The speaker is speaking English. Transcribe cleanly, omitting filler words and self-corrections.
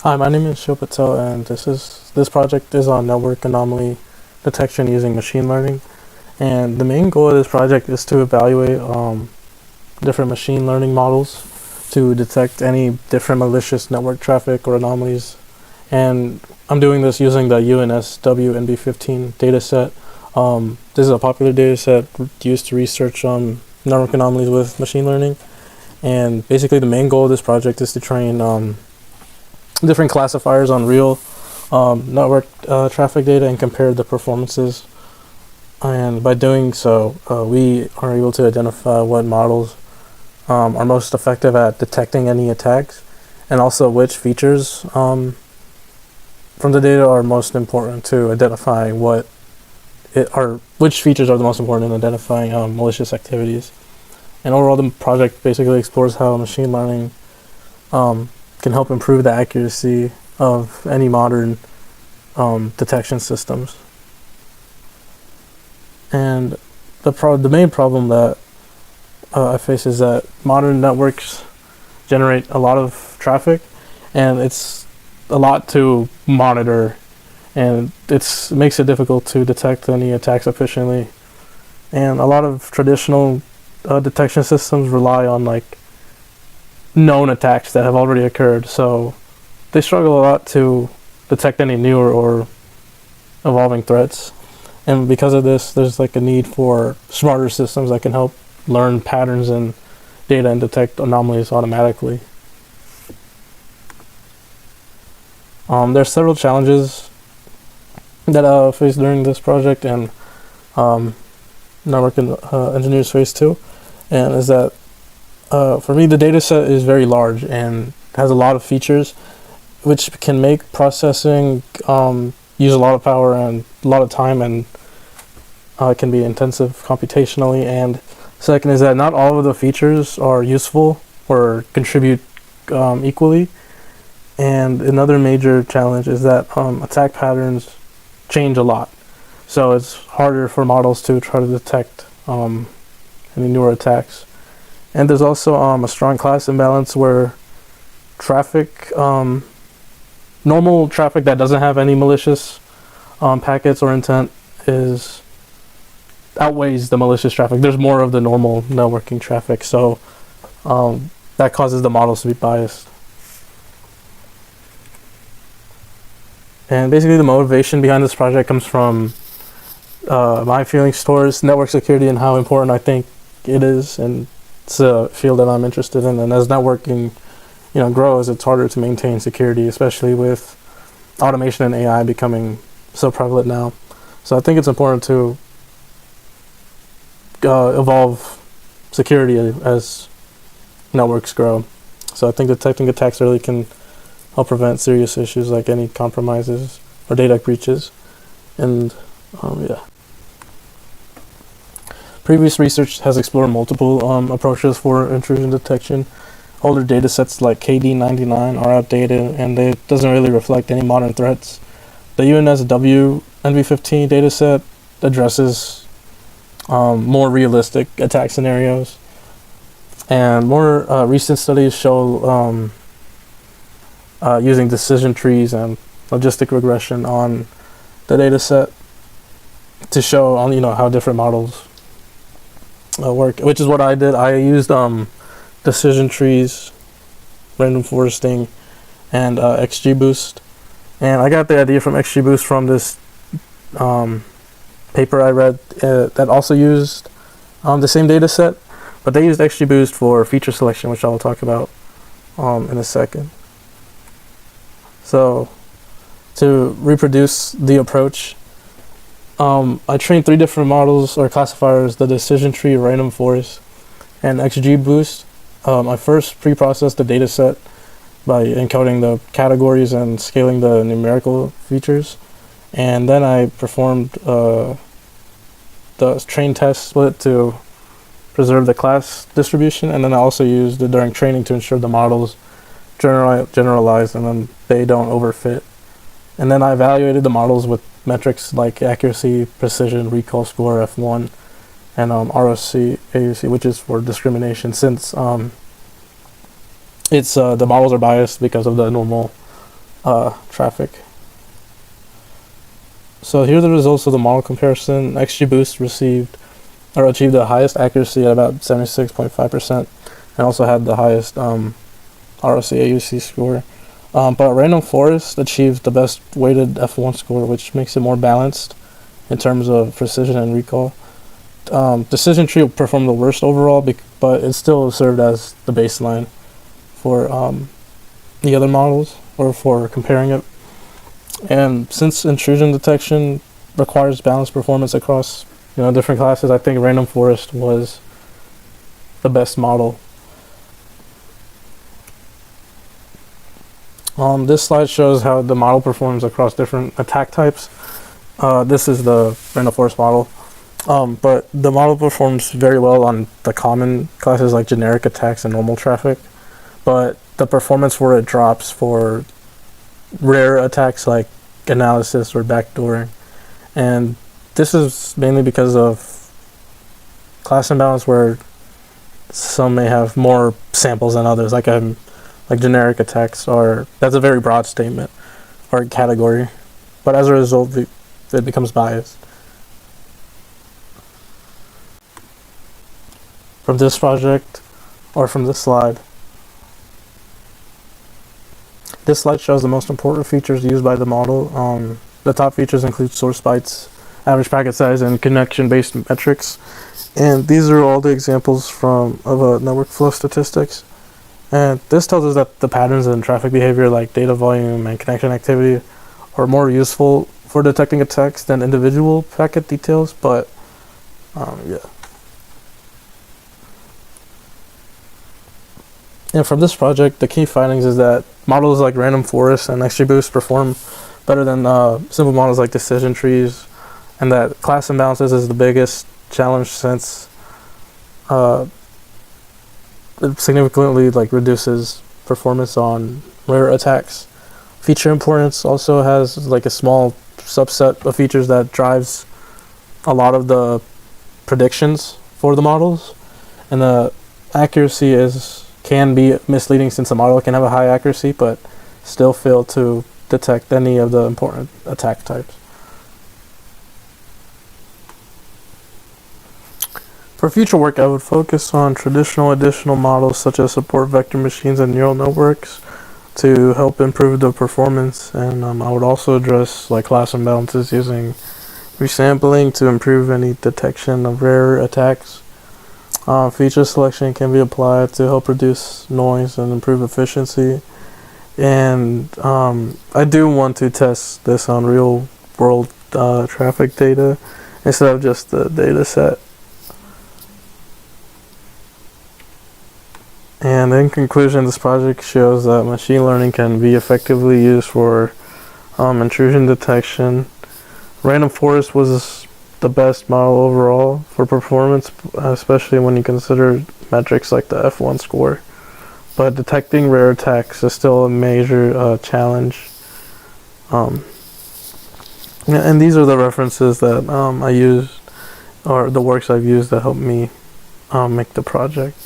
Hi, my name is Shil Patel, and this project is on network anomaly detection using machine learning. And the main goal of this project is to evaluate different machine learning models to detect any different malicious network traffic or anomalies. And I'm doing this using the UNSW NB15 dataset. This is a popular dataset used to research network anomalies with machine learning. And basically, the main goal of this project is to train different classifiers on real network traffic data and compare the performances. And by doing so, we are able to identify what models are most effective at detecting any attacks, and also which features from the data are most important to identifying which features are the most important in identifying malicious activities. And overall, the project basically explores how machine learning can help improve the accuracy of any modern detection systems. And the main problem that I face is that modern networks generate a lot of traffic, and it's a lot to monitor, and it makes it difficult to detect any attacks efficiently. And a lot of traditional detection systems rely on known attacks that have already occurred, so they struggle a lot to detect any newer or evolving threats. And because of this, there's a need for smarter systems that can help learn patterns in data and detect anomalies automatically. There's several challenges that I faced during this project, and network engineers face too, and is that for me, the data set is very large and has a lot of features, which can make processing use a lot of power and a lot of time, and it can be intensive computationally. And second is that not all of the features are useful or contribute equally. And another major challenge is that attack patterns change a lot. So it's harder for models to try to detect any newer attacks. And there's also a strong class imbalance where normal traffic that doesn't have any malicious packets or intent outweighs the malicious traffic. There's more of the normal networking traffic, so that causes the models to be biased. And basically, the motivation behind this project comes from my feelings towards network security and how important I think it is, and it's a field that I'm interested in. And as networking grows, it's harder to maintain security, especially with automation and AI becoming so prevalent now. So I think it's important to evolve security as networks grow. So I think detecting attacks early can help prevent serious issues like any compromises or data breaches. And previous research has explored multiple approaches for intrusion detection. Older data sets like KD99 are outdated, and it doesn't really reflect any modern threats. The UNSW NV15 dataset addresses more realistic attack scenarios, and more recent studies show using decision trees and logistic regression on the dataset to show how different models work, which is what I did. I used decision trees, random foresting, and XGBoost. And I got the idea from XGBoost from this paper I read that also used the same data set, but they used XGBoost for feature selection, which I will talk about in a second. So to reproduce the approach, I trained 3 different models or classifiers: the decision tree, random forest, and XGBoost. I first pre-processed the data set by encoding the categories and scaling the numerical features, and then I performed the train test split to preserve the class distribution, and then I also used it during training to ensure the models generalize and then they don't overfit. And then I evaluated the models with metrics like accuracy, precision, recall score, F1, and ROC, AUC, which is for discrimination, since it's the models are biased because of the normal traffic. So here are the results of the model comparison. XGBoost achieved the highest accuracy at about 76.5%, and also had the highest ROC AUC score. But Random Forest achieved the best weighted F1 score, which makes it more balanced in terms of precision and recall. Decision Tree performed the worst overall, but it still served as the baseline for the other models, or for comparing it. And since intrusion detection requires balanced performance across different classes, I think Random Forest was the best model. This slide shows how the model performs across different attack types. This is the Random Forest model, but the model performs very well on the common classes like generic attacks and normal traffic, but the performance where it drops for rare attacks like analysis or backdooring, and this is mainly because of class imbalance, where some may have more samples than others. Like generic attacks that's a very broad statement or category, but as a result it becomes biased. From this project, or from this slide, this slide shows the most important features used by the model. The top features include source bytes, average packet size, and connection-based metrics. And these are all the examples of network flow statistics. And this tells us that the patterns in traffic behavior, like data volume and connection activity, are more useful for detecting attacks than individual packet details. But yeah. And from this project, the key findings is that models like Random Forest and XGBoost perform better than simple models like decision trees, and that class imbalances is the biggest challenge, since it significantly reduces performance on rare attacks. Feature importance also has a small subset of features that drives a lot of the predictions for the models, and the accuracy can be misleading, since a model can have a high accuracy but still fail to detect any of the important attack types. For future work, I would focus on traditional additional models such as support vector machines and neural networks to help improve the performance, and I would also address class imbalances using resampling to improve any detection of rare attacks. Feature selection can be applied to help reduce noise and improve efficiency. And I do want to test this on real world traffic data instead of just the data set. And in conclusion, this project shows that machine learning can be effectively used for intrusion detection. Random Forest was the best model overall for performance, especially when you consider metrics like the F1 score. But detecting rare attacks is still a major challenge. And these are the references that I used, or the works I've used that helped me make the project.